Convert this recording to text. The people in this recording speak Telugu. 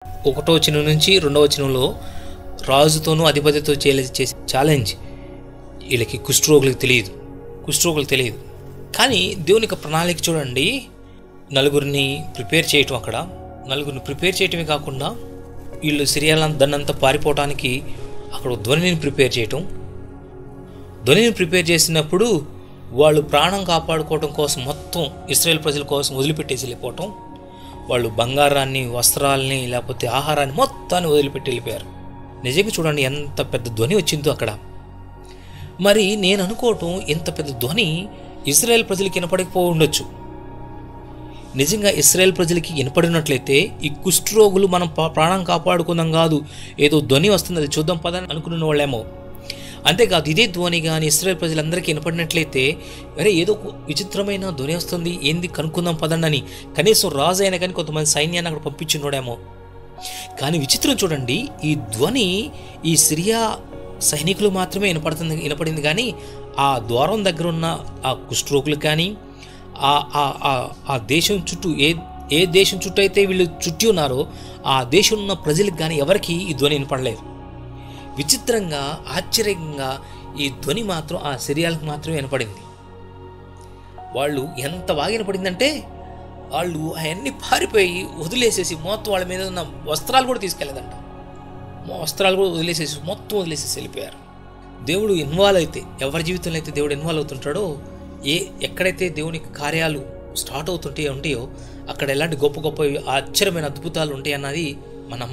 ఒకటో వచనం నుంచి రెండవ వచనంలో రాజుతోనూ అధిపతితో చేసే ఛాలెంజ్ వీళ్ళకి కుష్ఠరోగులకు తెలియదు. కానీ దేవుని యొక్క ప్రణాళిక చూడండి, నలుగురిని ప్రిపేర్ చేయటం, అక్కడ నలుగురిని ప్రిపేర్ చేయటమే కాకుండా వీళ్ళు సిరియా దన్నంతా పారిపోవటానికి అక్కడ ధ్వనిని ప్రిపేర్ చేసినప్పుడు వాళ్ళు ప్రాణం కాపాడుకోవడం కోసం మొత్తం ఇశ్రాయేల్ ప్రజల కోసం వదిలిపెట్టేసి వెళ్ళిపోవటం, వాళ్ళు బంగారాన్ని, వస్త్రాలని, లేకపోతే ఆహారాన్ని మొత్తాన్ని వదిలిపెట్టి వెళ్ళిపోయారు. నిజంగా చూడండి ఎంత పెద్ద ధ్వని వచ్చిందో అక్కడ. మరి నేను అనుకోవటం ఇంత పెద్ద ధ్వని ఇశ్రాయేల్ ప్రజలకి వినపడకపో ఉండొచ్చు. నిజంగా ఇశ్రాయేల్ ప్రజలకి వినపడినట్లయితే ఈ కుష్ఠరోగులు మనం ప్రాణం కాపాడుకుందాం కాదు, ఏదో ధ్వని వస్తుంది అది చూద్దాం పదని అనుకున్న వాళ్ళేమో. అంతేకాదు ఇదే ధ్వని కానీ ఇశ్రాయేల్ ప్రజలందరికీ వినపడినట్లయితే అరే ఏదో విచిత్రమైన ధ్వని వస్తుంది, ఏంది కనుక్కుందాం పదండి అని కనీసం రాజు అయినా కానీ కొంతమంది సైన్యాన్ని అక్కడ పంపించున్నాడేమో. కానీ విచిత్రం చూడండి, ఈ ధ్వని ఈ సిరియా సైనికులు మాత్రమే వినపడింది కానీ ఆ ద్వారం దగ్గర ఉన్న ఆ కుష్ఠరోగులకు కానీ ఆ దేశం చుట్టూ ఏ దేశం చుట్టూ అయితే వీళ్ళు చుట్టి ఉన్నారో ఆ దేశం ఉన్న ప్రజలకు కానీ ఎవరికి ఈ ధ్వని వినపడలేదు. విచిత్రంగా, ఆశ్చర్యంగా ఈ ధ్వని మాత్రం ఆ సిరియాలకు మాత్రమే వినపడింది. వాళ్ళు ఎంత బాగా వినపడిందంటే వాళ్ళు అవన్నీ పారిపోయి వదిలేసేసి మొత్తం వాళ్ళ మీద ఉన్న వస్త్రాలు కూడా తీసుకెళ్ళదంట, వదిలేసేసి వెళ్ళిపోయారు. దేవుడు ఇన్వాల్వ్ అయితే, ఎవరి జీవితంలో అయితే దేవుడు ఇన్వాల్వ్ అవుతుంటాడో, ఎక్కడైతే దేవుని కార్యాలు స్టార్ట్ అవుతుంటాయో అక్కడ ఎలాంటి గొప్ప ఆశ్చర్యమైన అద్భుతాలు ఉంటాయి అన్నది మనం